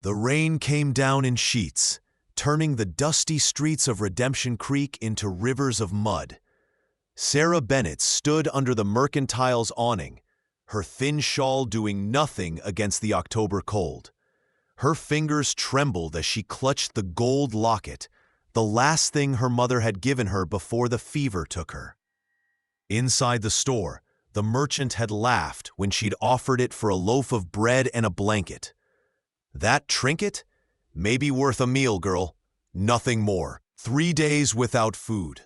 The rain came down in sheets, turning the dusty streets of Redemption Creek into rivers of mud. Sarah Bennett stood under the Mercantile's awning, her thin shawl doing nothing against the October cold. Her fingers trembled as she clutched the gold locket, the last thing her mother had given her before the fever took her. Inside the store, the merchant had laughed when she'd offered it for a loaf of bread and a blanket. That trinket? Maybe worth a meal, girl. Nothing more. 3 days without food.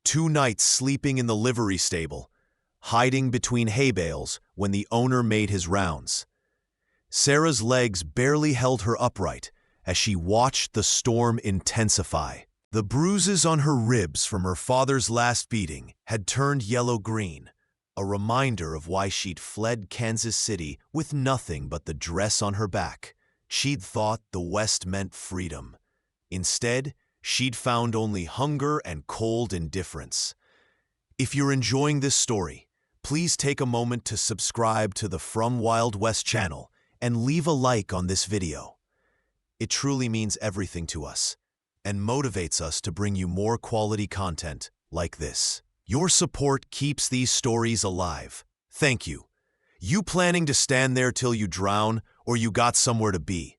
2 nights sleeping in the livery stable, hiding between hay bales when the owner made his rounds. Sarah's legs barely held her upright as she watched the storm intensify. The bruises on her ribs from her father's last beating had turned yellow-green, a reminder of why she'd fled Kansas City with nothing but the dress on her back. She'd thought the West meant freedom. Instead, she'd found only hunger and cold indifference. If you're enjoying this story, please take a moment to subscribe to the From Wild West channel and leave a like on this video. It truly means everything to us and motivates us to bring you more quality content like this. Your support keeps these stories alive. Thank you. You planning to stand there till you drown, or you got somewhere to be?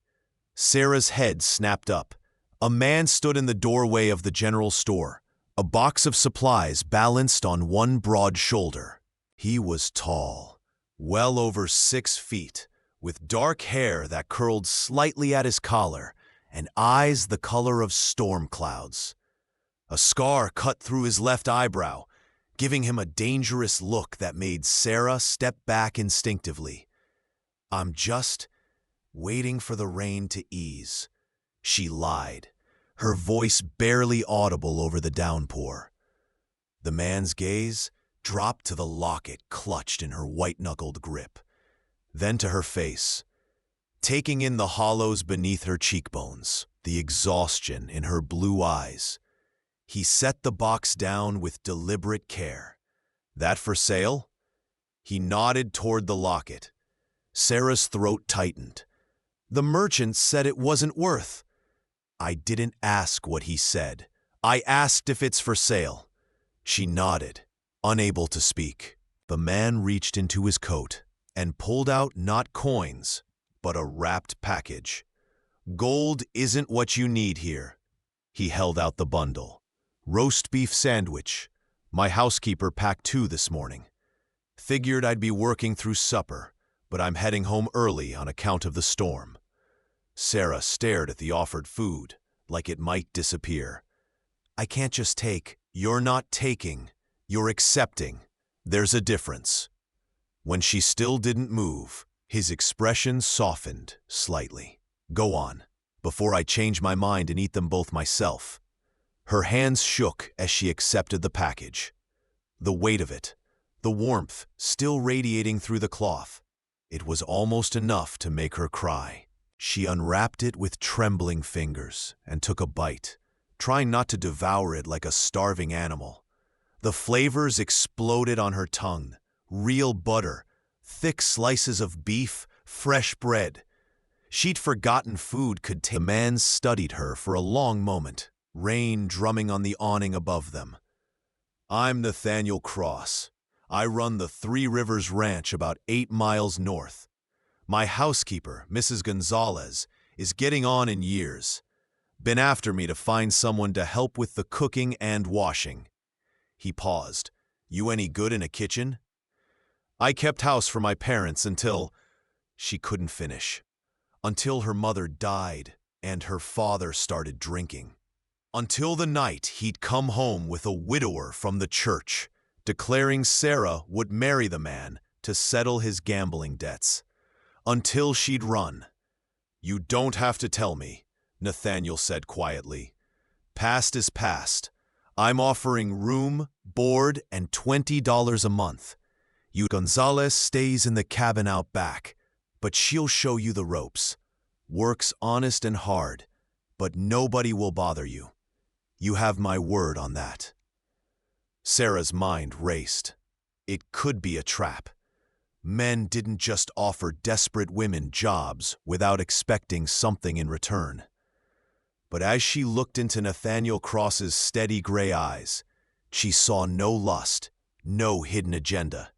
Sarah's head snapped up. A man stood in the doorway of the general store, a box of supplies balanced on one broad shoulder. He was tall, well over 6 feet, with dark hair that curled slightly at his collar and eyes the color of storm clouds. A scar cut through his left eyebrow, giving him a dangerous look that made Sarah step back instinctively. "I'm just waiting for the rain to ease," she lied, her voice barely audible over the downpour. The man's gaze dropped to the locket clutched in her white-knuckled grip, then to her face, taking in the hollows beneath her cheekbones, the exhaustion in her blue eyes. He set the box down with deliberate care. "That for sale?" He nodded toward the locket. Sarah's throat tightened. "The merchant said it wasn't worth." "I didn't ask what he said. I asked if it's for sale." She nodded, unable to speak. The man reached into his coat and pulled out not coins, but a wrapped package. "Gold isn't what you need here." He held out the bundle. "Roast beef sandwich. My housekeeper packed 2 this morning. Figured I'd be working through supper, but I'm heading home early on account of the storm." Sarah stared at the offered food, like it might disappear. "I can't just take." "You're not taking, you're accepting. There's a difference." When she still didn't move, his expression softened slightly. "Go on, before I change my mind and eat them both myself." Her hands shook as she accepted the package. The weight of it, the warmth still radiating through the cloth. It was almost enough to make her cry. She unwrapped it with trembling fingers and took a bite, trying not to devour it like a starving animal. The flavors exploded on her tongue. Real butter, thick slices of beef, fresh bread. She'd forgotten food could taste. The man studied her for a long moment, rain drumming on the awning above them. "I'm Nathaniel Cross. I run the 3 Rivers Ranch about 8 miles north. My housekeeper, Mrs. Gonzalez, is getting on in years. Been after me to find someone to help with the cooking and washing." He paused. "You any good in a kitchen?" "I kept house for my parents until—" She couldn't finish. "Until her mother died and her father started drinking. Until the night he'd come home with a widower from the church, declaring Sarah would marry the man to settle his gambling debts. Until she'd run." "You don't have to tell me," Nathaniel said quietly. "Past is past. I'm offering room, board, and $20 a month. Gonzalez stays in the cabin out back, but she'll show you the ropes. Works honest and hard, but nobody will bother you. You have my word on that." Sarah's mind raced. It could be a trap. Men didn't just offer desperate women jobs without expecting something in return. But as she looked into Nathaniel Cross's steady gray eyes, she saw no lust, no hidden agenda,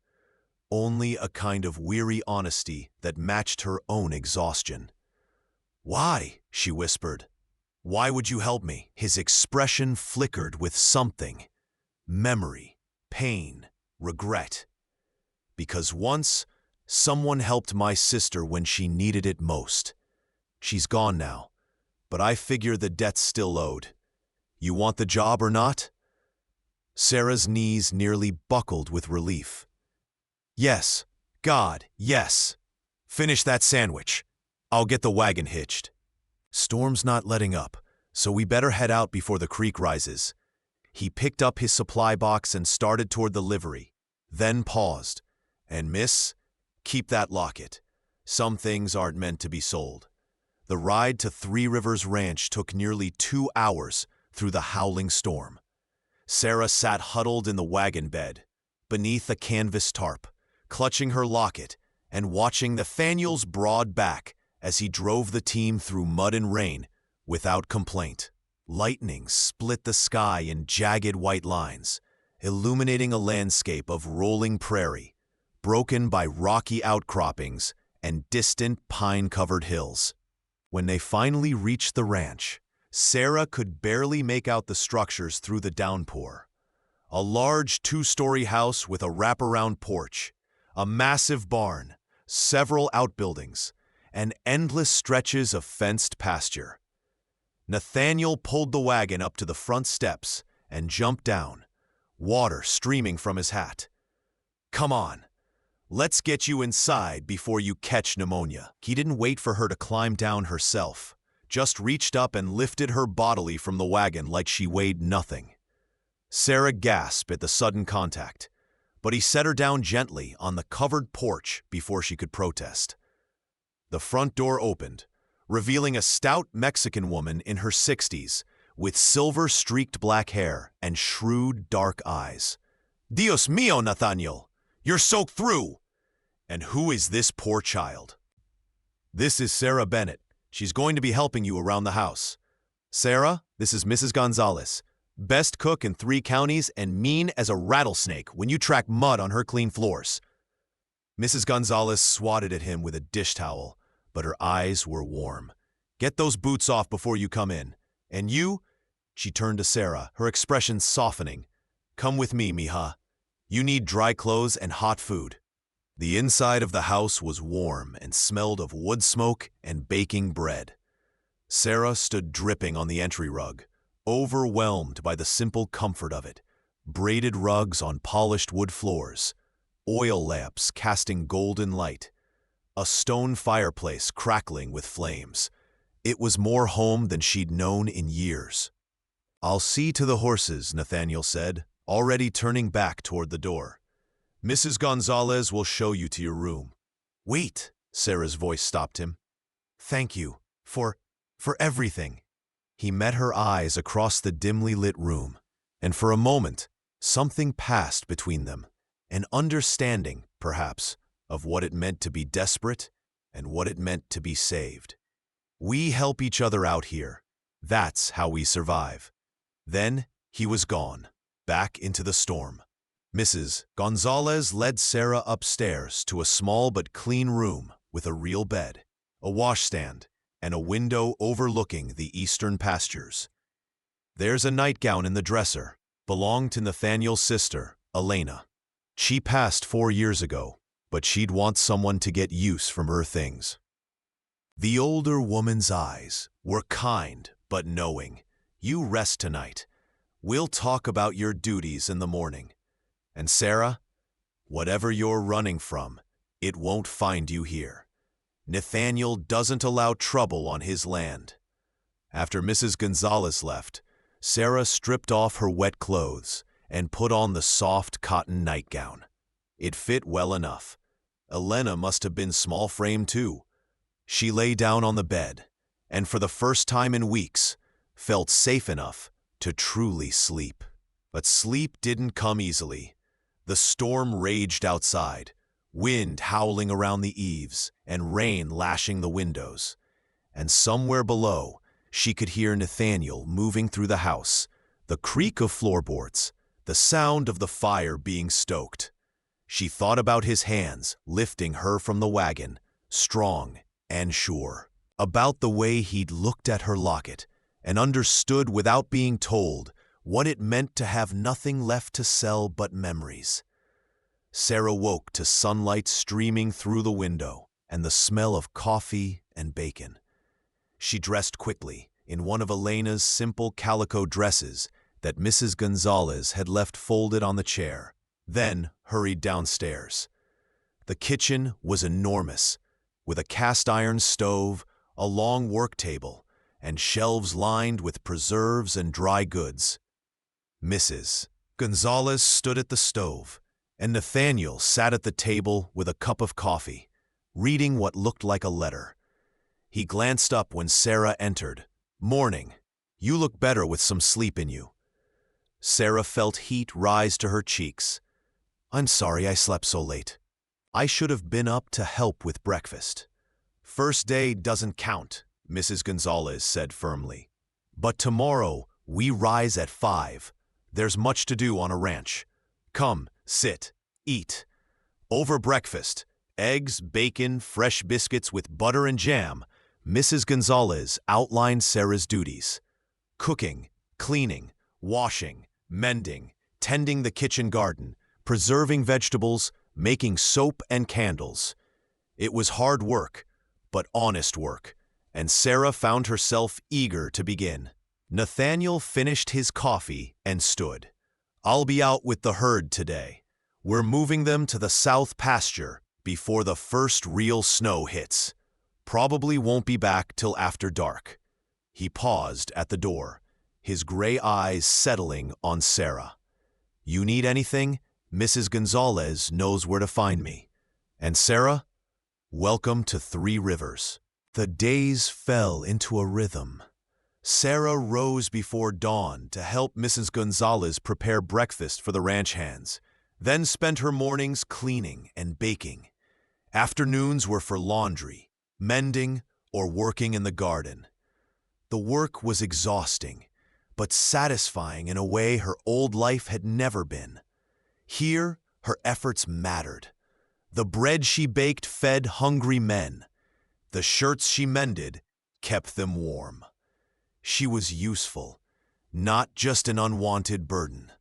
only a kind of weary honesty that matched her own exhaustion. "Why?" she whispered. "Why would you help me?" His expression flickered with something. Memory, pain, regret. "Because once, someone helped my sister when she needed it most. She's gone now, but I figure the debt's still owed. You want the job or not?" Sarah's knees nearly buckled with relief. "Yes, God, yes. Finish that sandwich. I'll get the wagon hitched. Storm's not letting up, so we better head out before the creek rises." He picked up his supply box and started toward the livery, then paused. "And miss, keep that locket. Some things aren't meant to be sold." The ride to Three Rivers Ranch took nearly 2 hours through the howling storm. Sarah sat huddled in the wagon bed, beneath a canvas tarp, clutching her locket and watching Nathaniel's broad back as he drove the team through mud and rain without complaint. Lightning split the sky in jagged white lines, illuminating a landscape of rolling prairie, broken by rocky outcroppings and distant pine-covered hills. When they finally reached the ranch, Sarah could barely make out the structures through the downpour. A large 2-story house with a wraparound porch, a massive barn, several outbuildings, and endless stretches of fenced pasture. Nathaniel pulled the wagon up to the front steps and jumped down, water streaming from his hat. "Come on, let's get you inside before you catch pneumonia." He didn't wait for her to climb down herself, just reached up and lifted her bodily from the wagon like she weighed nothing. Sarah gasped at the sudden contact, but he set her down gently on the covered porch before she could protest. The front door opened, revealing a stout Mexican woman in her 60s with silver-streaked black hair and shrewd, dark eyes. "Dios mío, Nathaniel! You're soaked through! And who is this poor child?" "This is Sarah Bennett. She's going to be helping you around the house. Sarah, this is Mrs. Gonzalez, best cook in 3 counties and mean as a rattlesnake when you track mud on her clean floors." Mrs. Gonzalez swatted at him with a dish towel, but her eyes were warm. "Get those boots off before you come in. And you," she turned to Sarah, her expression softening, "come with me, mija. You need dry clothes and hot food." The inside of the house was warm and smelled of wood smoke and baking bread. Sarah stood dripping on the entry rug, overwhelmed by the simple comfort of it. Braided rugs on polished wood floors, oil lamps casting golden light, a stone fireplace crackling with flames. It was more home than she'd known in years. "I'll see to the horses," Nathaniel said, already turning back toward the door. "Mrs. Gonzalez will show you to your room." "Wait," Sarah's voice stopped him. "Thank you for everything." He met her eyes across the dimly lit room, and for a moment, something passed between them, an understanding, perhaps, of what it meant to be desperate and what it meant to be saved. "We help each other out here. That's how we survive." Then he was gone, back into the storm. Mrs. Gonzalez led Sarah upstairs to a small but clean room with a real bed, a washstand, and a window overlooking the eastern pastures. "There's a nightgown in the dresser, belonged to Nathaniel's sister, Elena. She passed 4 years ago, but she'd want someone to get use from her things." The older woman's eyes were kind but knowing. "You rest tonight. We'll talk about your duties in the morning. And Sarah, whatever you're running from, it won't find you here. Nathaniel doesn't allow trouble on his land." After Mrs. Gonzalez left, Sarah stripped off her wet clothes and put on the soft cotton nightgown. It fit well enough. Elena must have been small-framed too. She lay down on the bed, and for the first time in weeks, felt safe enough to truly sleep. But sleep didn't come easily. The storm raged outside, wind howling around the eaves and rain lashing the windows. And somewhere below, she could hear Nathaniel moving through the house, the creak of floorboards, the sound of the fire being stoked. She thought about his hands lifting her from the wagon, strong and sure. About the way he'd looked at her locket and understood without being told what it meant to have nothing left to sell but memories. Sarah woke to sunlight streaming through the window and the smell of coffee and bacon. She dressed quickly in one of Elena's simple calico dresses that Mrs. Gonzalez had left folded on the chair, then hurried downstairs. The kitchen was enormous, with a cast-iron stove, a long work table, and shelves lined with preserves and dry goods. Mrs. Gonzalez stood at the stove, and Nathaniel sat at the table with a cup of coffee, reading what looked like a letter. He glanced up when Sarah entered. "Morning. You look better with some sleep in you." Sarah felt heat rise to her cheeks. "I'm sorry I slept so late. I should have been up to help with breakfast." "First day doesn't count," Mrs. Gonzalez said firmly. "But tomorrow we rise at 5. There's much to do on a ranch. Come, sit, eat." Over breakfast, eggs, bacon, fresh biscuits with butter and jam, Mrs. Gonzalez outlined Sarah's duties: cooking, cleaning, washing, mending, tending the kitchen garden, preserving vegetables, making soap and candles. It was hard work, but honest work, and Sarah found herself eager to begin. Nathaniel finished his coffee and stood. "I'll be out with the herd today. We're moving them to the south pasture before the first real snow hits. Probably won't be back till after dark." He paused at the door, his gray eyes settling on Sarah. "You need anything? Mrs. Gonzalez knows where to find me. And Sarah, welcome to Three Rivers." The days fell into a rhythm. Sarah rose before dawn to help Mrs. Gonzalez prepare breakfast for the ranch hands, then spent her mornings cleaning and baking. Afternoons were for laundry, mending, or working in the garden. The work was exhausting, but satisfying in a way her old life had never been. Here, her efforts mattered. The bread she baked fed hungry men. The shirts she mended kept them warm. She was useful, not just an unwanted burden.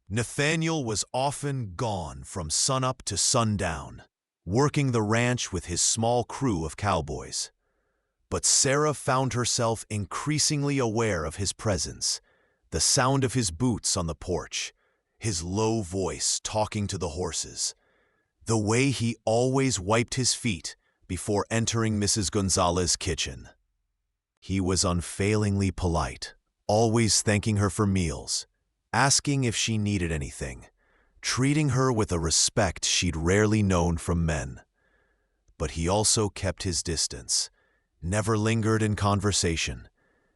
Nathaniel was often gone from sunup to sundown, working the ranch with his small crew of cowboys. But Sarah found herself increasingly aware of his presence, the sound of his boots on the porch, his low voice talking to the horses, the way he always wiped his feet before entering Mrs. Gonzalez's kitchen. He was unfailingly polite, always thanking her for meals, asking if she needed anything, treating her with a respect she'd rarely known from men. But he also kept his distance, never lingered in conversation,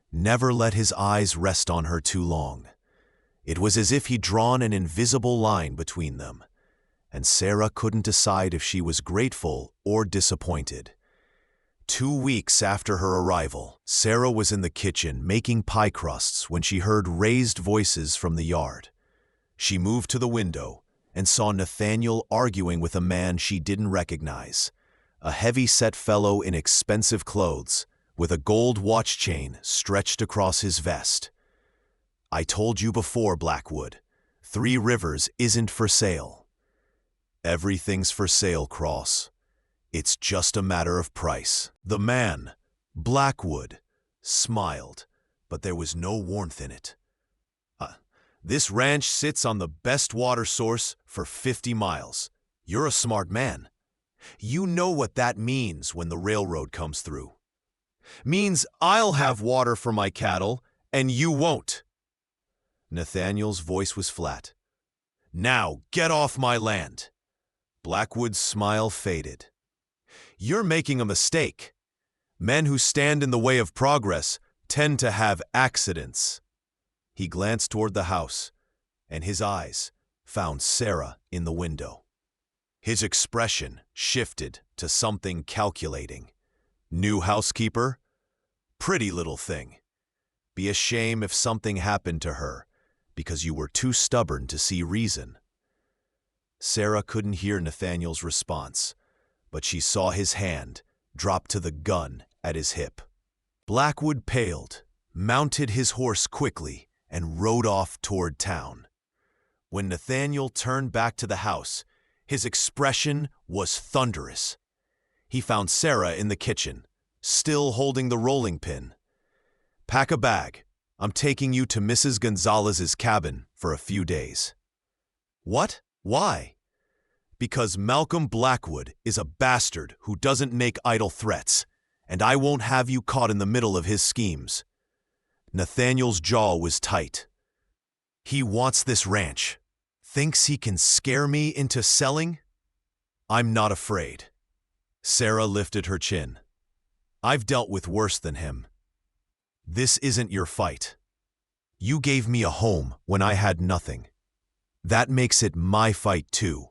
never let his eyes rest on her too long. It was as if he'd drawn an invisible line between them, and Sarah couldn't decide if she was grateful or disappointed. 2 weeks after her arrival, Sarah was in the kitchen making pie crusts when she heard raised voices from the yard. She moved to the window and saw Nathaniel arguing with a man she didn't recognize, a heavy-set fellow in expensive clothes, with a gold watch chain stretched across his vest. "I told you before, Blackwood, Three Rivers isn't for sale." "Everything's for sale, Cross. It's just a matter of price." The man, Blackwood, smiled, but there was no warmth in it. This ranch sits on the best water source for 50 miles. You're a smart man. You know what that means when the railroad comes through. Means I'll have water for my cattle, and you won't." Nathaniel's voice was flat. "Now get off my land." Blackwood's smile faded. "You're making a mistake. Men who stand in the way of progress tend to have accidents." He glanced toward the house, and his eyes found Sarah in the window. His expression shifted to something calculating. New housekeeper? Pretty little thing. Be a shame if something happened to her, because you were too stubborn to see reason. Sarah couldn't hear Nathaniel's response, but she saw his hand drop to the gun at his hip. Blackwood paled, mounted his horse quickly, and rode off toward town. When Nathaniel turned back to the house, his expression was thunderous. He found Sarah in the kitchen, still holding the rolling pin. "Pack a bag. I'm taking you to Mrs. Gonzalez's cabin for a few days." "What? Why?" "Because Malcolm Blackwood is a bastard who doesn't make idle threats, and I won't have you caught in the middle of his schemes." Nathaniel's jaw was tight. "He wants this ranch. Thinks he can scare me into selling? I'm not afraid." Sarah lifted her chin. "I've dealt with worse than him. This isn't your fight. You gave me a home when I had nothing. That makes it my fight too."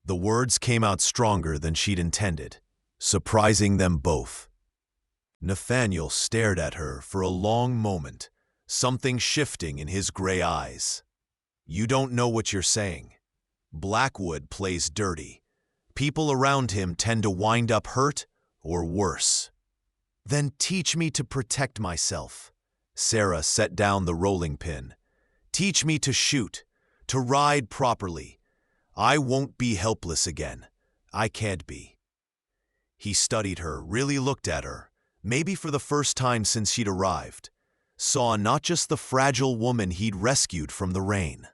The words came out stronger than she'd intended, surprising them both. Nathaniel stared at her for a long moment, something shifting in his gray eyes. "You don't know what you're saying. Blackwood plays dirty. People around him tend to wind up hurt or worse." "Then teach me to protect myself." Sarah set down the rolling pin. "Teach me to shoot, to ride properly. I won't be helpless again. I can't be." He studied her, really looked at her, maybe for the first time since she'd arrived, saw not just the fragile woman he'd rescued from the rain,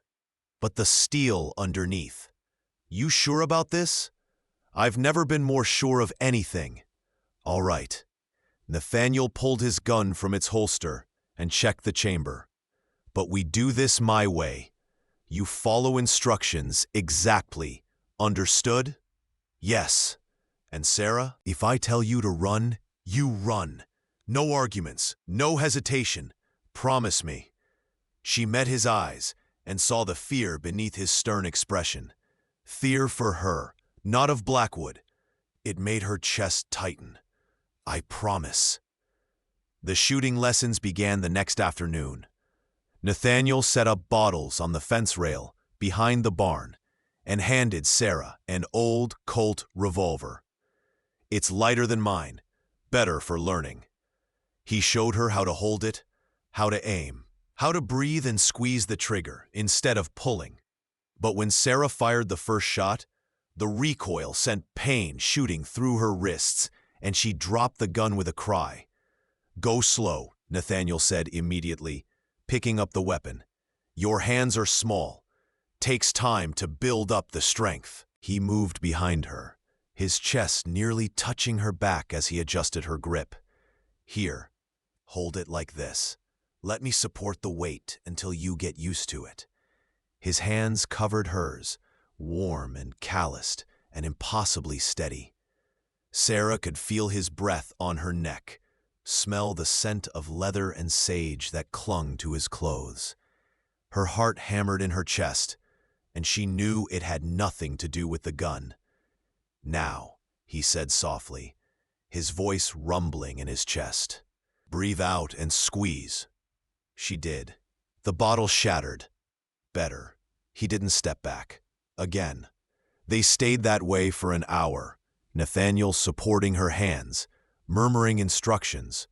but the steel underneath. "You sure about this?" "I've never been more sure of anything." "All right." Nathaniel pulled his gun from its holster and checked the chamber. "But we do this my way. You follow instructions exactly. Understood?" "Yes." "And Sarah, if I tell you to run, you run. No arguments, no hesitation. Promise me." She met his eyes and saw the fear beneath his stern expression. Fear for her, not of Blackwood. It made her chest tighten. "I promise." The shooting lessons began the next afternoon. Nathaniel set up bottles on the fence rail behind the barn and handed Sarah an old Colt revolver. "It's lighter than mine, better for learning." He showed her how to hold it, how to aim, how to breathe and squeeze the trigger instead of pulling. But when Sarah fired the first shot, the recoil sent pain shooting through her wrists, and she dropped the gun with a cry. "Go slow," Nathaniel said immediately, picking up the weapon. "Your hands are small. Takes time to build up the strength." He moved behind her, his chest nearly touching her back as he adjusted her grip. "Here, hold it like this. Let me support the weight until you get used to it." His hands covered hers, warm and calloused and impossibly steady. Sarah could feel his breath on her neck, smell the scent of leather and sage that clung to his clothes. Her heart hammered in her chest, and she knew it had nothing to do with the gun. "Now," he said softly, his voice rumbling in his chest. "Breathe out and squeeze." She did. The bottle shattered. Better. He didn't step back. Again. They stayed that way for an hour, Nathaniel supporting her hands, murmuring instructions,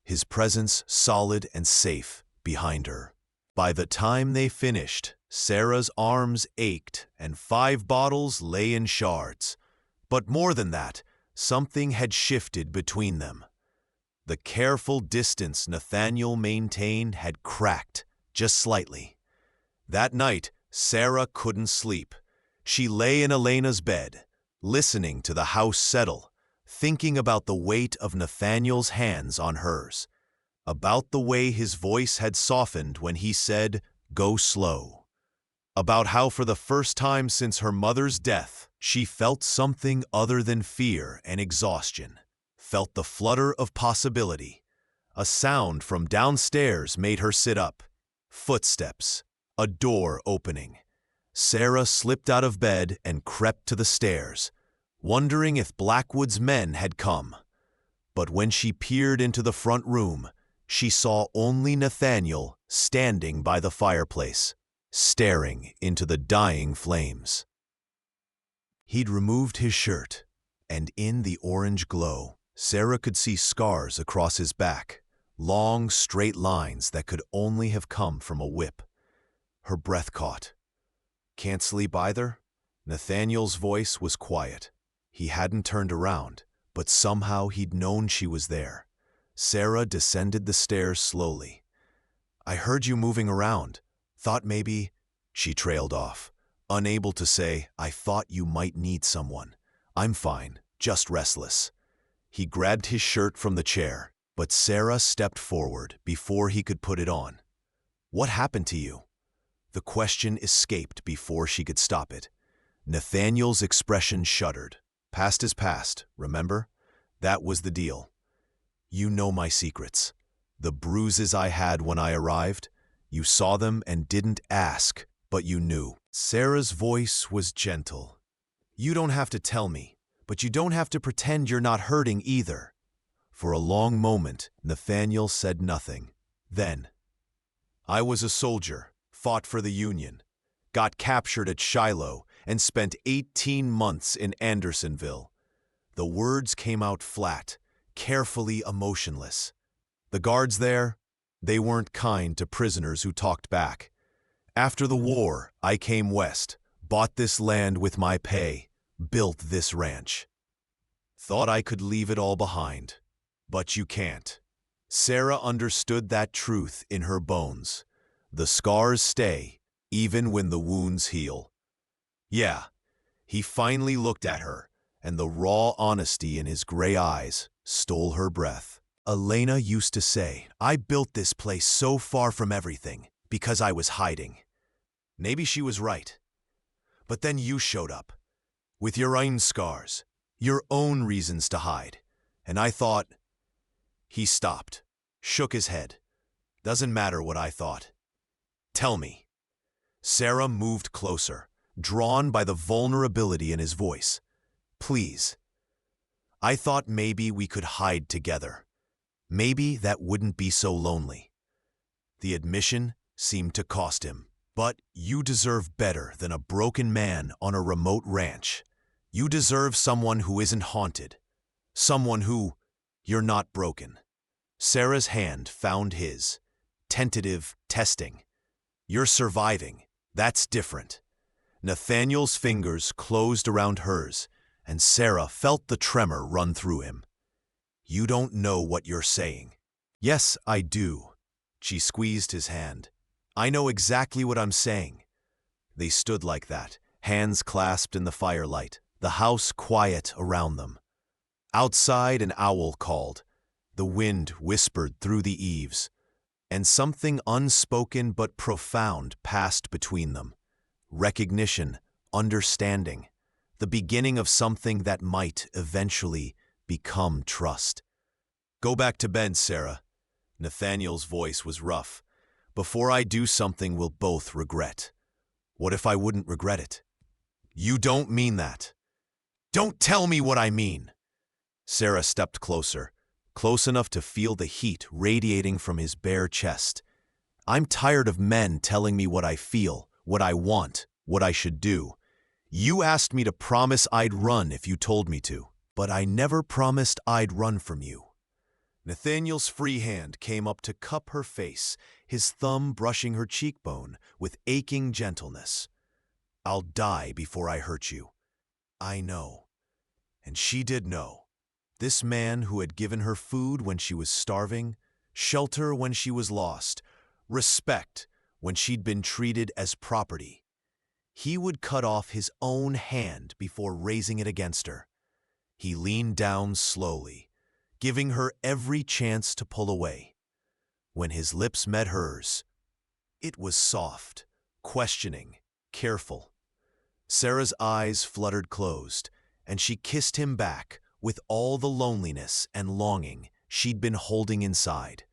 his presence solid and safe behind her. By the time they finished, Sarah's arms ached and 5 bottles lay in shards. But more than that, something had shifted between them. The careful distance Nathaniel maintained had cracked, just slightly. That night, Sarah couldn't sleep. She lay in Elena's bed, listening to the house settle, thinking about the weight of Nathaniel's hands on hers, about the way his voice had softened when he said, "Go slow," about how for the first time since her mother's death, she felt something other than fear and exhaustion, felt the flutter of possibility. A sound from downstairs made her sit up. Footsteps, a door opening. Sarah slipped out of bed and crept to the stairs, wondering if Blackwood's men had come. But when she peered into the front room, she saw only Nathaniel standing by the fireplace, staring into the dying flames. He'd removed his shirt, and in the orange glow, Sarah could see scars across his back, long, straight lines that could only have come from a whip. Her breath caught. "Can't sleep either?" Nathaniel's voice was quiet. He hadn't turned around, but somehow he'd known she was there. Sarah descended the stairs slowly. "I heard you moving around. Thought maybe—" She trailed off, unable to say, "I thought you might need someone. I'm fine, just restless." He grabbed his shirt from the chair, but Sarah stepped forward before he could put it on. "What happened to you?" The question escaped before she could stop it. Nathaniel's expression shuddered. "Past is past, remember? That was the deal. You know my secrets. The bruises I had when I arrived, you saw them and didn't ask, but you knew." Sarah's voice was gentle. "You don't have to tell me, but you don't have to pretend you're not hurting either." For a long moment, Nathaniel said nothing. Then, "I was a soldier, fought for the Union, got captured at Shiloh, and spent 18 months in Andersonville." The words came out flat, carefully emotionless. "The guards there, they weren't kind to prisoners who talked back. After the war, I came west, bought this land with my pay, built this ranch. Thought I could leave it all behind. But you can't." Sarah understood that truth in her bones. The scars stay, even when the wounds heal. "Yeah." He finally looked at her, and the raw honesty in his gray eyes stole her breath. "Elena used to say, I built this place so far from everything because I was hiding. Maybe she was right. But then you showed up, with your own scars, your own reasons to hide. And I thought—" He stopped, shook his head. "Doesn't matter what I thought. Tell me." Sarah moved closer, drawn by the vulnerability in his voice. "Please. I thought maybe we could hide together. Maybe that wouldn't be so lonely." The admission seemed to cost him. "But you deserve better than a broken man on a remote ranch. You deserve someone who isn't haunted. Someone who— You're not broken." Sarah's hand found his. Tentative, testing. "You're surviving. That's different." Nathaniel's fingers closed around hers, and Sarah felt the tremor run through him. "You don't know what you're saying." "Yes, I do." She squeezed his hand. "I know exactly what I'm saying." They stood like that, hands clasped in the firelight, the house quiet around them. Outside, an owl called. The wind whispered through the eaves, and something unspoken but profound passed between them. Recognition, understanding, the beginning of something that might eventually become trust. "Go back to bed, Sarah." Nathaniel's voice was rough. "Before I do something we'll both regret." "What if I wouldn't regret it?" "You don't mean that." "Don't tell me what I mean." Sarah stepped closer, close enough to feel the heat radiating from his bare chest. "I'm tired of men telling me what I feel, what I want, what I should do. You asked me to promise I'd run if you told me to, but I never promised I'd run from you." Nathaniel's free hand came up to cup her face, his thumb brushing her cheekbone with aching gentleness. "I'll die before I hurt you. I know." And she did know. This man who had given her food when she was starving, shelter when she was lost, respect when she'd been treated as property. He would cut off his own hand before raising it against her. He leaned down slowly, giving her every chance to pull away. When his lips met hers, it was soft, questioning, careful. Sarah's eyes fluttered closed, and she kissed him back with all the loneliness and longing she'd been holding inside.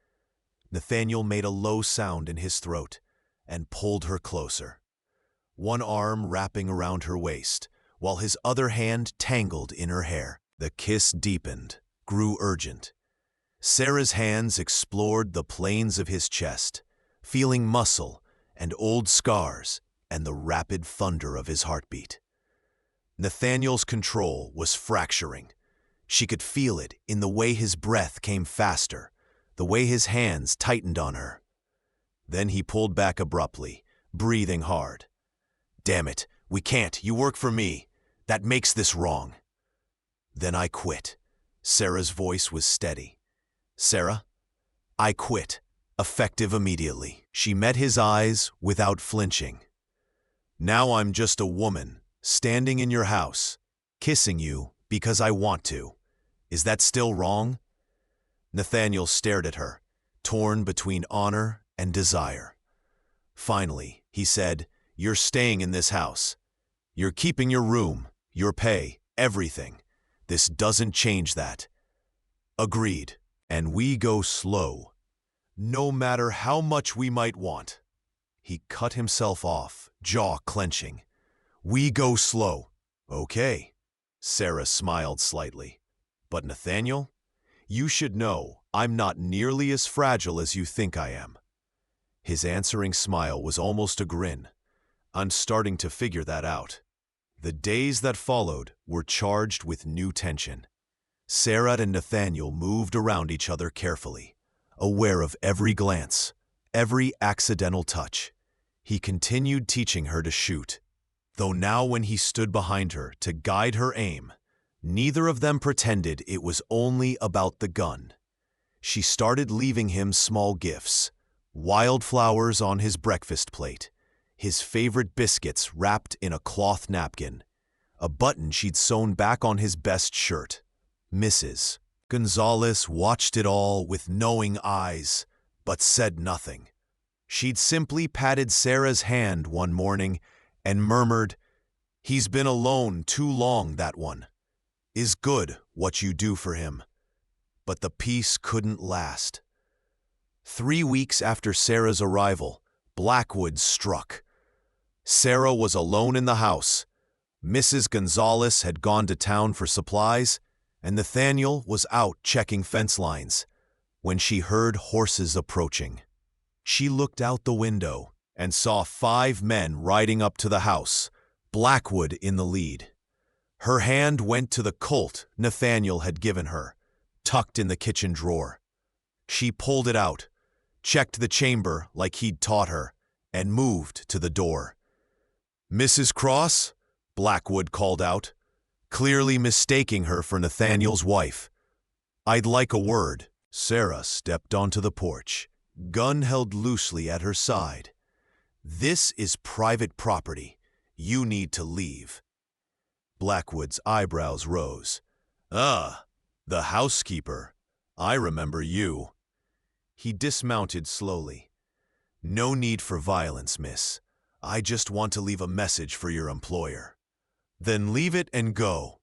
Nathaniel made a low sound in his throat and pulled her closer. one arm wrapping around her waist, while his other hand tangled in her hair. The kiss deepened, grew urgent. Sarah's hands explored the planes of his chest, feeling muscle and old scars and the rapid thunder of his heartbeat. Nathaniel's control was fracturing. She could feel it in the way his breath came faster, the way his hands tightened on her. Then he pulled back abruptly, breathing hard. "Damn it, we can't. You work for me. That makes this wrong." "Then I quit." Sarah's voice was steady. "Sarah, I quit, effective immediately." She met his eyes without flinching. "Now I'm just a woman, standing in your house, kissing you because I want to. Is that still wrong?" Nathaniel stared at her, torn between honor and desire. Finally, he said, "You're staying in this house. You're keeping your room, your pay, everything. This doesn't change that." "Agreed. And we go slow. No matter how much we might want." He cut himself off, jaw clenching. "We go slow." "Okay." Sarah smiled slightly. "But Nathaniel, you should know I'm not nearly as fragile as you think I am." His answering smile was almost a grin. "I'm starting to figure that out." The days that followed were charged with new tension. Sarah and Nathaniel moved around each other carefully, aware of every glance, every accidental touch. He continued teaching her to shoot, though now when he stood behind her to guide her aim, neither of them pretended it was only about the gun. She started leaving him small gifts, wildflowers on his breakfast plate, his favorite biscuits wrapped in a cloth napkin, a button she'd sewn back on his best shirt. Mrs. Gonzalez watched it all with knowing eyes, but said nothing. She'd simply patted Sarah's hand one morning and murmured, "He's been alone too long, that one. Is good what you do for him." But the peace couldn't last. 3 weeks after Sarah's arrival, Blackwood struck. Sarah was alone in the house. Mrs. Gonzalez had gone to town for supplies, and Nathaniel was out checking fence lines when she heard horses approaching. She looked out the window and saw 5 men riding up to the house, Blackwood in the lead. Her hand went to the Colt Nathaniel had given her, tucked in the kitchen drawer. She pulled it out, checked the chamber like he'd taught her, and moved to the door. "Mrs. Cross?" Blackwood called out, clearly mistaking her for Nathaniel's wife. "I'd like a word." Sarah stepped onto the porch, gun held loosely at her side. "This is private property. You need to leave." Blackwood's eyebrows rose. "Ah, the housekeeper. I remember you." He dismounted slowly. "No need for violence, miss. I just want to leave a message for your employer." "Then leave it and go."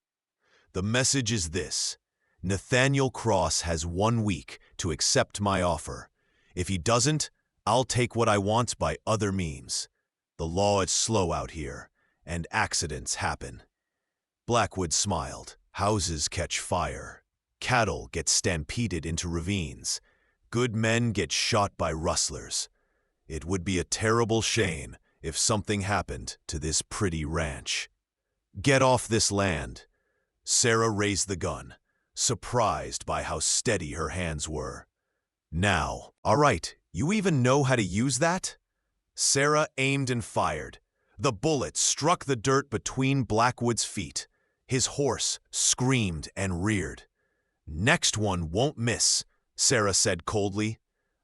"The message is this. Nathaniel Cross has 1 week to accept my offer. If he doesn't, I'll take what I want by other means. The law is slow out here, and accidents happen." Blackwood smiled. "Houses catch fire. Cattle get stampeded into ravines. Good men get shot by rustlers. It would be a terrible shame if something happened to this pretty ranch. Get off this land." Sarah raised the gun, surprised by how steady her hands were. "Now, all right, you even know how to use that?" Sarah aimed and fired. The bullet struck the dirt between Blackwood's feet. His horse screamed and reared. "Next one won't miss," Sarah said coldly.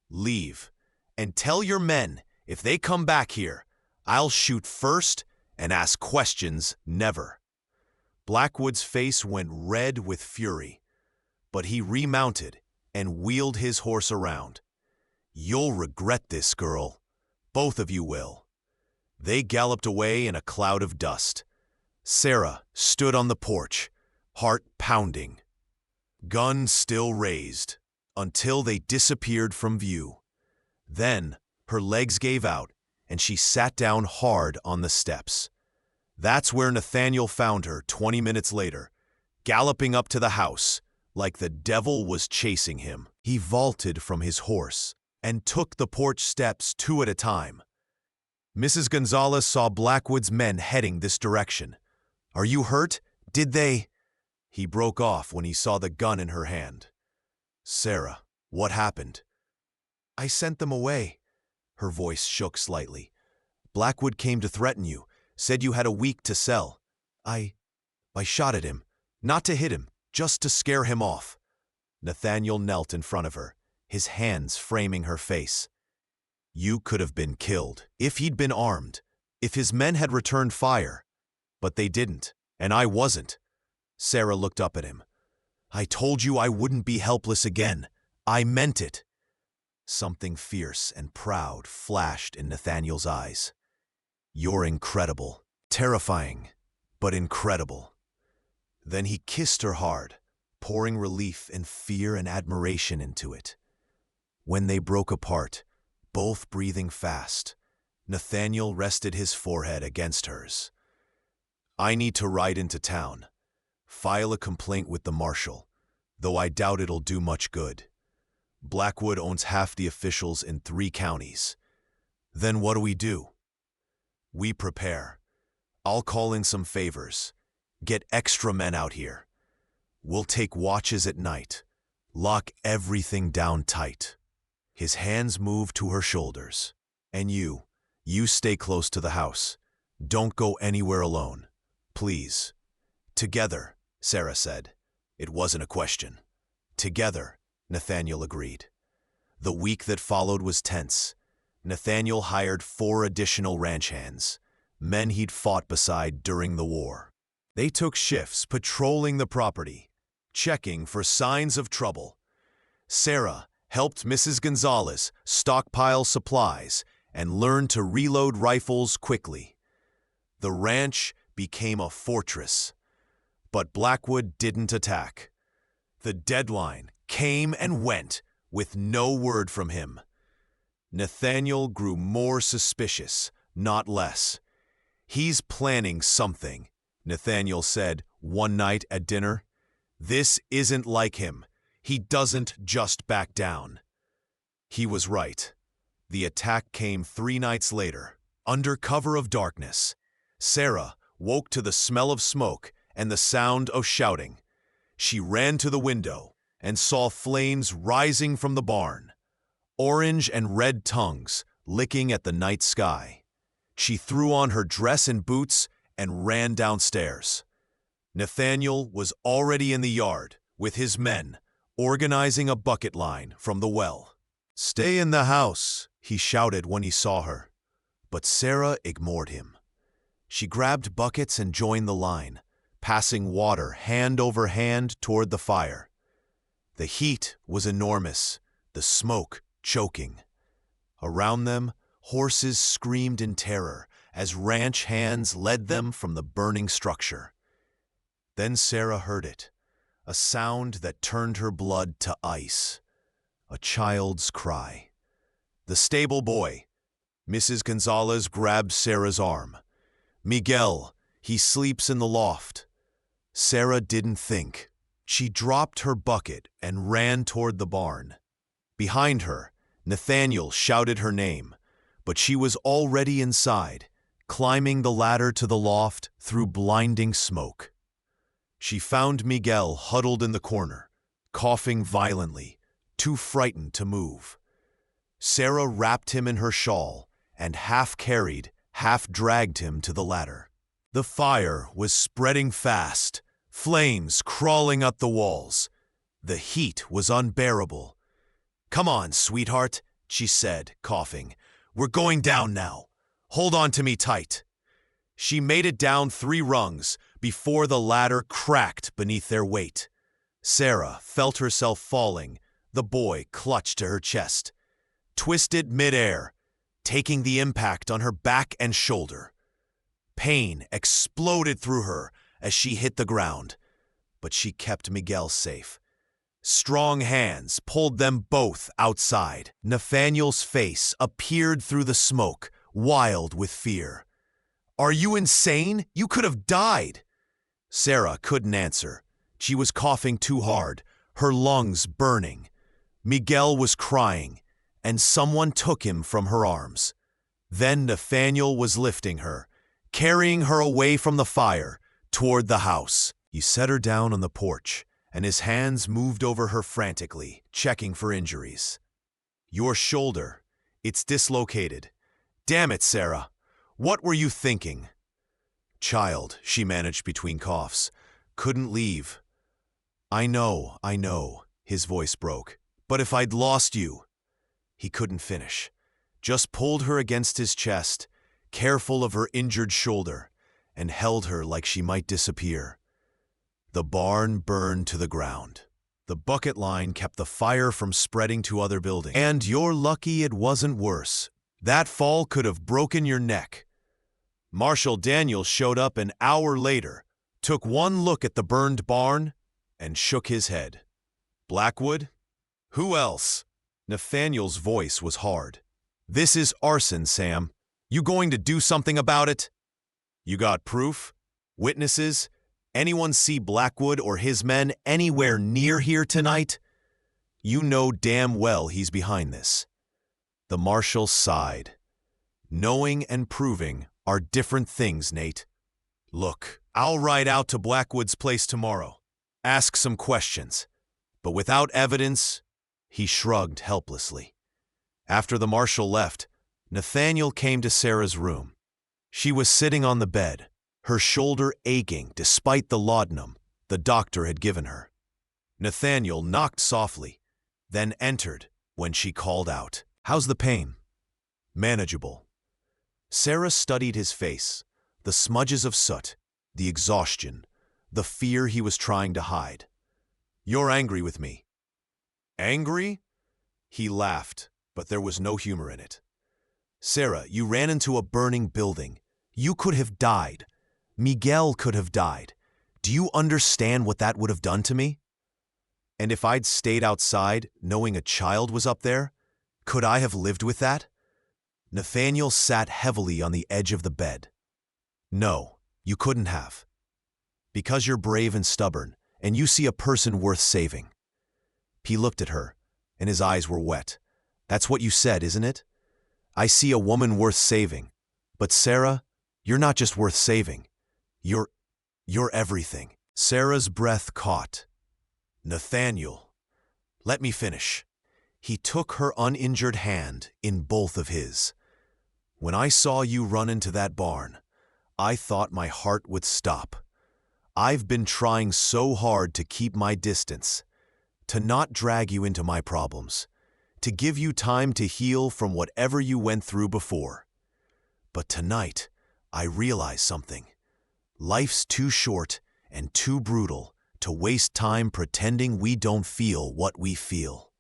"Leave, and tell your men if they come back here, I'll shoot first and ask questions never." Blackwood's face went red with fury, but he remounted and wheeled his horse around. "You'll regret this, girl. Both of you will." They galloped away in a cloud of dust. Sarah stood on the porch, heart pounding, gun still raised, until they disappeared from view. Then her legs gave out, and she sat down hard on the steps. That's where Nathaniel found her 20 minutes later, galloping up to the house like the devil was chasing him. He vaulted from his horse and took the porch steps 2 at a time. Mrs. Gonzalez saw Blackwood's men heading this direction. "Are you hurt? Did they—" He broke off when he saw the gun in her hand. "Sarah, what happened?" "I sent them away." Her voice shook slightly. "Blackwood came to threaten you, said you had a week to sell. I shot at him. Not to hit him, just to scare him off." Nathaniel knelt in front of her, his hands framing her face. "You could have been killed if he'd been armed, if his men had returned fire. But they didn't, and I wasn't." Sarah looked up at him. "I told you I wouldn't be helpless again. I meant it." Something fierce and proud flashed in Nathaniel's eyes. "You're incredible. Terrifying, but incredible." Then he kissed her hard, pouring relief and fear and admiration into it. When they broke apart, both breathing fast, Nathaniel rested his forehead against hers. "I need to ride into town. File a complaint with the marshal, though I doubt it'll do much good. Blackwood owns half the officials in 3 counties. Then what do? We prepare. I'll call in some favors. Get extra men out here. We'll take watches at night. Lock everything down tight." His hands moved to her shoulders. "And you stay close to the house. Don't go anywhere alone. Please." "Together," Sarah said. It wasn't a question. "Together," Nathaniel agreed. The week that followed was tense. Nathaniel hired 4 additional ranch hands, men he'd fought beside during the war. They took shifts patrolling the property, checking for signs of trouble. Sarah helped Mrs. Gonzalez stockpile supplies and learn to reload rifles quickly. The ranch became a fortress, but Blackwood didn't attack. The deadline came and went with no word from him. Nathaniel grew more suspicious, not less. "He's planning something," Nathaniel said one night at dinner. "This isn't like him. He doesn't just back down." He was right. The attack came 3 nights later, under cover of darkness. Sarah woke to the smell of smoke and the sound of shouting. She ran to the window and saw flames rising from the barn, orange and red tongues licking at the night sky. She threw on her dress and boots and ran downstairs. Nathaniel was already in the yard with his men, organizing a bucket line from the well. "Stay in the house," he shouted when he saw her. But Sarah ignored him. She grabbed buckets and joined the line, passing water hand over hand toward the fire. The heat was enormous, the smoke choking. Around them, horses screamed in terror as ranch hands led them from the burning structure. Then Sarah heard it, a sound that turned her blood to ice. A child's cry. "The stable boy." Mrs. Gonzalez grabbed Sarah's arm. "Miguel, he sleeps in the loft." Sarah didn't think. She dropped her bucket and ran toward the barn. Behind her, Nathaniel shouted her name, but she was already inside, climbing the ladder to the loft through blinding smoke. She found Miguel huddled in the corner, coughing violently, too frightened to move. Sarah wrapped him in her shawl and half-carried, half-dragged him to the ladder. The fire was spreading fast, flames crawling up the walls. The heat was unbearable. "Come on, sweetheart," she said, coughing. "We're going down now. Hold on to me tight." She made it down 3 rungs before the ladder cracked beneath their weight. Sarah felt herself falling, the boy clutched to her chest. Twisted midair, taking the impact on her back and shoulder. Pain exploded through her as she hit the ground, but she kept Miguel safe. Strong hands pulled them both outside. Nathaniel's face appeared through the smoke, wild with fear. "Are you insane? You could have died!" Sarah couldn't answer. She was coughing too hard, her lungs burning. Miguel was crying, and someone took him from her arms. Then Nathaniel was lifting her, carrying her away from the fire, toward the house. He set her down on the porch, and his hands moved over her frantically, checking for injuries. "Your shoulder. It's dislocated. Damn it, Sarah. What were you thinking?" "Child," she managed between coughs. "Couldn't leave." I know," his voice broke. "But if I'd lost you—" He couldn't finish. Just pulled her against his chest, careful of her injured shoulder, and held her like she might disappear. The barn burned to the ground. The bucket line kept the fire from spreading to other buildings. And you're lucky it wasn't worse. That fall could have broken your neck. Marshal Daniels showed up an hour later, took one look at the burned barn, and shook his head. "Blackwood? Who else?" Nathaniel's voice was hard. "This is arson, Sam. You going to do something about it? You got proof? Witnesses? Anyone see Blackwood or his men anywhere near here tonight? You know damn well he's behind this." The marshal sighed. "Knowing and proving are different things, Nate. Look, I'll ride out to Blackwood's place tomorrow. Ask some questions. But without evidence—" He shrugged helplessly. After the marshal left, Nathaniel came to Sarah's room. She was sitting on the bed, her shoulder aching despite the laudanum the doctor had given her. Nathaniel knocked softly, then entered when she called out, "How's the pain?" "Manageable." Sarah studied his face, the smudges of soot, the exhaustion, the fear he was trying to hide. "You're angry with me." "Angry?" He laughed, but there was no humor in it. "Sarah, you ran into a burning building. You could have died. Miguel could have died. Do you understand what that would have done to me? And if I'd stayed outside, knowing a child was up there, could I have lived with that?" Nathaniel sat heavily on the edge of the bed. "No, you couldn't have. Because you're brave and stubborn, and you see a person worth saving." He looked at her, and his eyes were wet. "That's what you said, isn't it? I see a woman worth saving. But Sarah, you're not just worth saving. You're everything." Sarah's breath caught. "Nathaniel, let me finish." He took her uninjured hand in both of his. "When I saw you run into that barn, I thought my heart would stop. I've been trying so hard to keep my distance, to not drag you into my problems, to give you time to heal from whatever you went through before. But tonight, I realize something. Life's too short and too brutal to waste time pretending we don't feel what we feel."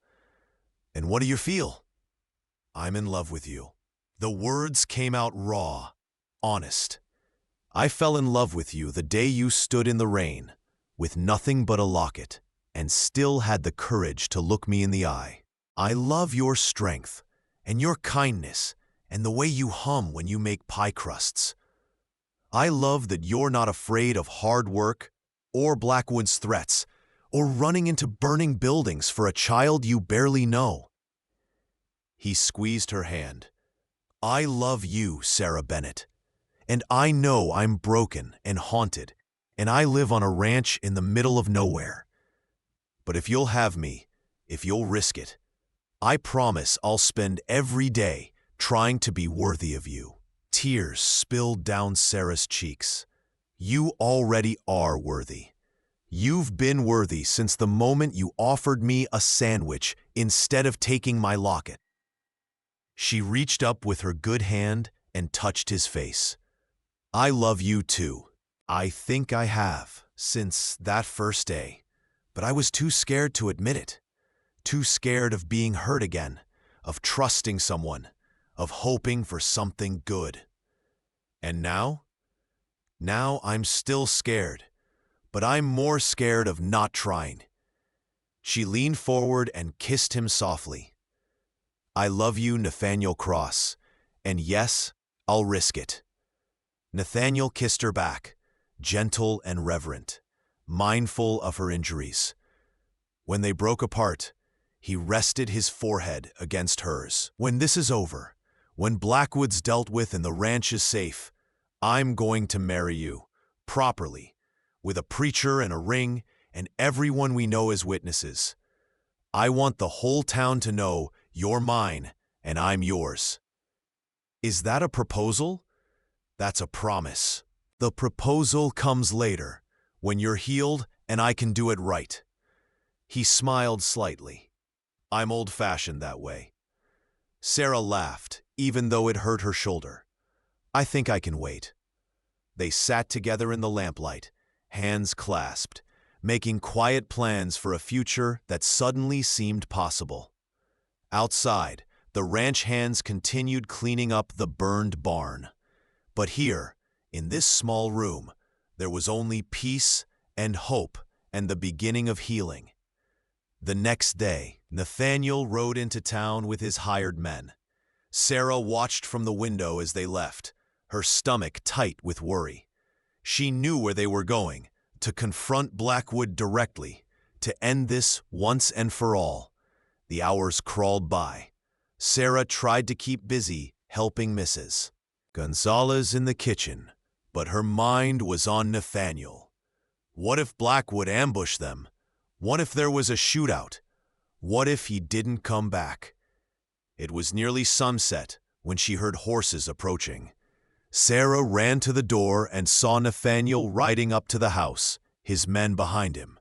"And what do you feel?" "I'm in love with you." The words came out raw, honest. "I fell in love with you the day you stood in the rain, with nothing but a locket, and still had the courage to look me in the eye. I love your strength, and your kindness, and the way you hum when you make pie crusts. I love that you're not afraid of hard work, or Blackwood's threats, or running into burning buildings for a child you barely know." He squeezed her hand. "I love you, Sarah Bennett. And I know I'm broken and haunted, and I live on a ranch in the middle of nowhere. But if you'll have me, if you'll risk it, I promise I'll spend every day trying to be worthy of you." Tears spilled down Sarah's cheeks. "You already are worthy. You've been worthy since the moment you offered me a sandwich instead of taking my locket." She reached up with her good hand and touched his face. "I love you too. I think I have, since that first day. But I was too scared to admit it. Too scared of being hurt again, of trusting someone, of hoping for something good. And now? Now I'm still scared, but I'm more scared of not trying." She leaned forward and kissed him softly. "I love you, Nathaniel Cross, and yes, I'll risk it." Nathaniel kissed her back, gentle and reverent, mindful of her injuries. When they broke apart, he rested his forehead against hers. "When this is over, when Blackwood's dealt with and the ranch is safe, I'm going to marry you, properly, with a preacher and a ring and everyone we know as witnesses. I want the whole town to know you're mine and I'm yours." Is that a proposal? That's a promise. The proposal comes later, when you're healed and I can do it right. He smiled slightly. I'm old-fashioned that way. Sarah laughed, even though it hurt her shoulder. I think I can wait. They sat together in the lamplight, hands clasped, making quiet plans for a future that suddenly seemed possible. Outside, the ranch hands continued cleaning up the burned barn. But here, in this small room, there was only peace and hope and the beginning of healing. The next day, Nathaniel rode into town with his hired men. Sarah watched from the window as they left, her stomach tight with worry. She knew where they were going, to confront Blackwood directly, to end this once and for all. The hours crawled by. Sarah tried to keep busy helping Mrs. Gonzalez in the kitchen, but her mind was on Nathaniel. What if Blackwood ambushed them? What if there was a shootout? What if he didn't come back? It was nearly sunset when she heard horses approaching. Sarah ran to the door and saw Nathaniel riding up to the house, his men behind him.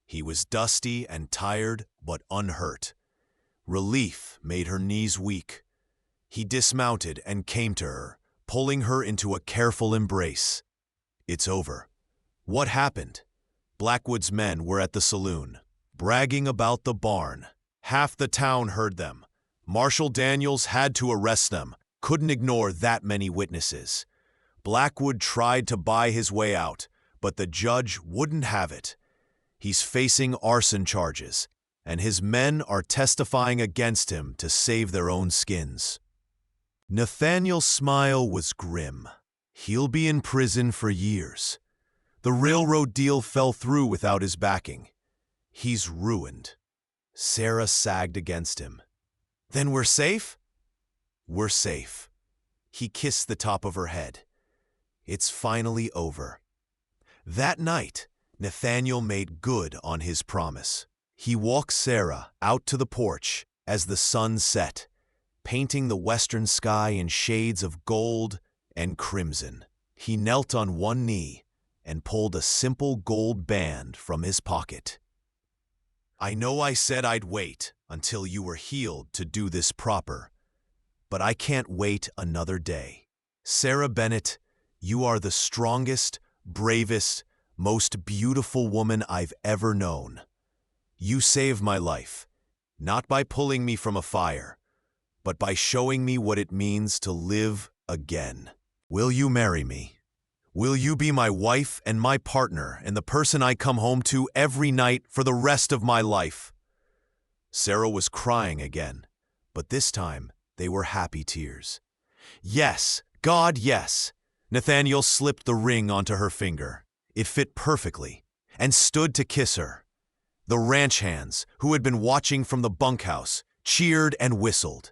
He was dusty and tired, but unhurt. Relief made her knees weak. He dismounted and came to her, pulling her into a careful embrace. It's over. What happened? Blackwood's men were at the saloon, bragging about the barn. Half the town heard them. Marshal Daniels had to arrest them, couldn't ignore that many witnesses. Blackwood tried to buy his way out, but the judge wouldn't have it. He's facing arson charges, and his men are testifying against him to save their own skins. Nathaniel's smile was grim. He'll be in prison for years. The railroad deal fell through without his backing. He's ruined. Sarah sagged against him. Then we're safe? We're safe. He kissed the top of her head. It's finally over. That night, Nathaniel made good on his promise. He walked Sarah out to the porch as the sun set, painting the western sky in shades of gold and crimson. He knelt on one knee and pulled a simple gold band from his pocket. I know I said I'd wait until you were healed to do this proper, but I can't wait another day. Sarah Bennett, you are the strongest, bravest, most beautiful woman I've ever known. You saved my life, not by pulling me from a fire, but by showing me what it means to live again. Will you marry me? Will you be my wife and my partner and the person I come home to every night for the rest of my life? Sarah was crying again, but this time they were happy tears. Yes, God, yes. Nathaniel slipped the ring onto her finger. It fit perfectly, and stood to kiss her. The ranch hands, who had been watching from the bunkhouse, cheered and whistled.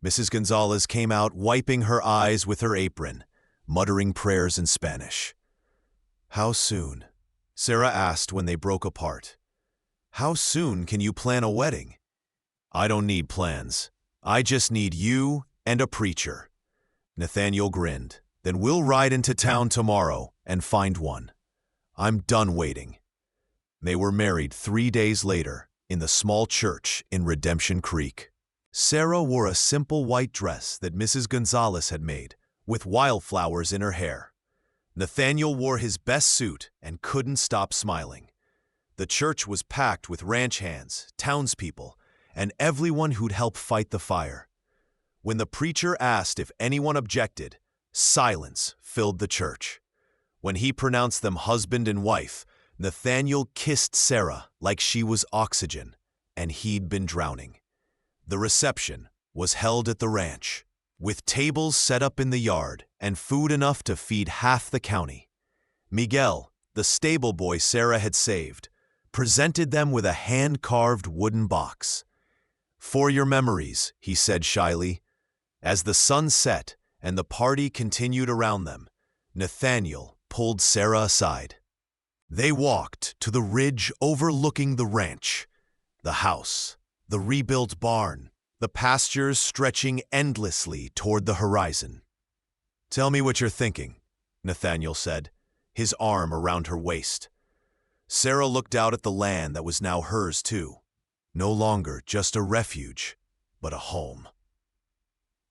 Mrs. Gonzalez came out wiping her eyes with her apron, muttering prayers in Spanish. How soon? Sarah asked when they broke apart. How soon can you plan a wedding? I don't need plans. I just need you and a preacher. Nathaniel grinned. Then we'll ride into town tomorrow and find one. I'm done waiting. They were married 3 days later in the small church in Redemption Creek. Sarah wore a simple white dress that Mrs. Gonzalez had made, with wildflowers in her hair. Nathaniel wore his best suit and couldn't stop smiling. The church was packed with ranch hands, townspeople, and everyone who'd help fight the fire. When the preacher asked if anyone objected, silence filled the church. When he pronounced them husband and wife, Nathaniel kissed Sarah like she was oxygen, and he'd been drowning. The reception was held at the ranch. with tables set up in the yard and food enough to feed half the county. Miguel, the stable boy Sarah had saved, presented them with a hand-carved wooden box. "For your memories," he said shyly. As the sun set and the party continued around them, Nathaniel pulled Sarah aside. They walked to the ridge overlooking the ranch, the house, the rebuilt barn, the pastures stretching endlessly toward the horizon. "Tell me what you're thinking," Nathaniel said, his arm around her waist. Sarah looked out at the land that was now hers too, no longer just a refuge, but a home.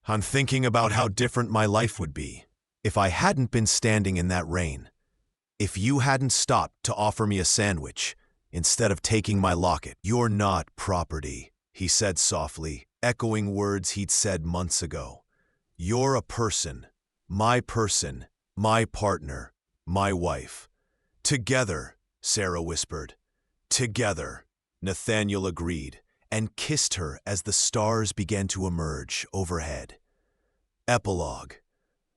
"I'm thinking about how different my life would be if I hadn't been standing in that rain. If you hadn't stopped to offer me a sandwich instead of taking my locket." "You're not property," he said softly, echoing words he'd said months ago. "You're a person, my partner, my wife." "Together," Sarah whispered. "Together," Nathaniel agreed, and kissed her as the stars began to emerge overhead. Epilogue.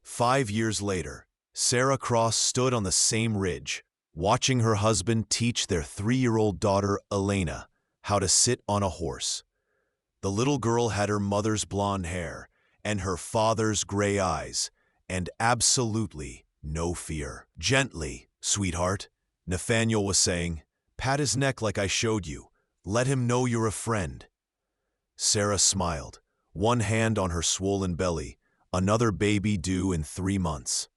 5 years later, Sarah Cross stood on the same ridge, watching her husband teach their 3-year-old daughter, Elena, how to sit on a horse. The little girl had her mother's blonde hair and her father's gray eyes, and absolutely no fear. "Gently, sweetheart," Nathaniel was saying. "Pat his neck like I showed you. Let him know you're a friend." Sarah smiled, one hand on her swollen belly, another baby due in 3 months.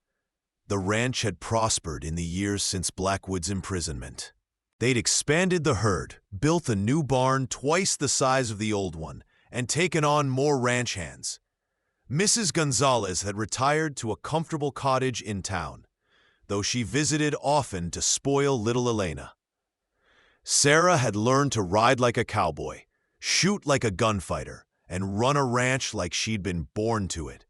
The ranch had prospered in the years since Blackwood's imprisonment. They'd expanded the herd, built a new barn twice the size of the old one, and taken on more ranch hands. Mrs. Gonzalez had retired to a comfortable cottage in town, though she visited often to spoil little Elena. Sarah had learned to ride like a cowboy, shoot like a gunfighter, and run a ranch like she'd been born to it.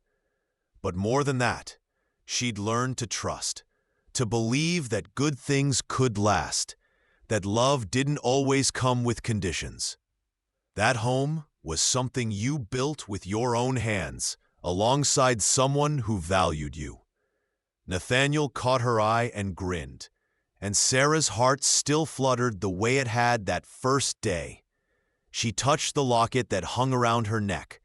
But more than that, she'd learned to trust, to believe that good things could last, that love didn't always come with conditions. That home was something you built with your own hands, alongside someone who valued you. Nathaniel caught her eye and grinned, and Sarah's heart still fluttered the way it had that first day. She touched the locket that hung around her neck,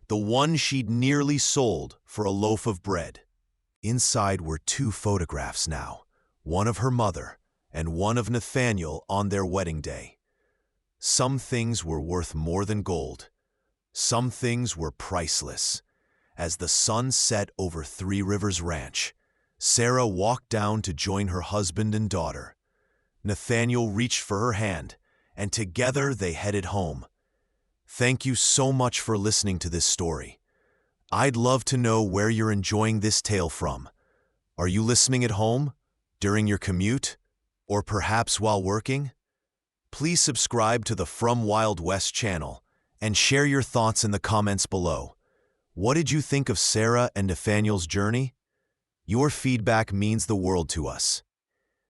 the one she'd nearly sold for a loaf of bread. Inside were 2 photographs now, one of her mother and one of Nathaniel on their wedding day. Some things were worth more than gold. Some things were priceless. As the sun set over 3 Rivers Ranch, Sarah walked down to join her husband and daughter. Nathaniel reached for her hand, and together they headed home. Thank you so much for listening to this story. I'd love to know where you're enjoying this tale from. Are you listening at home, during your commute, or perhaps while working? Please subscribe to the From Wild West channel and share your thoughts in the comments below. What did you think of Sarah and Nathaniel's journey? Your feedback means the world to us.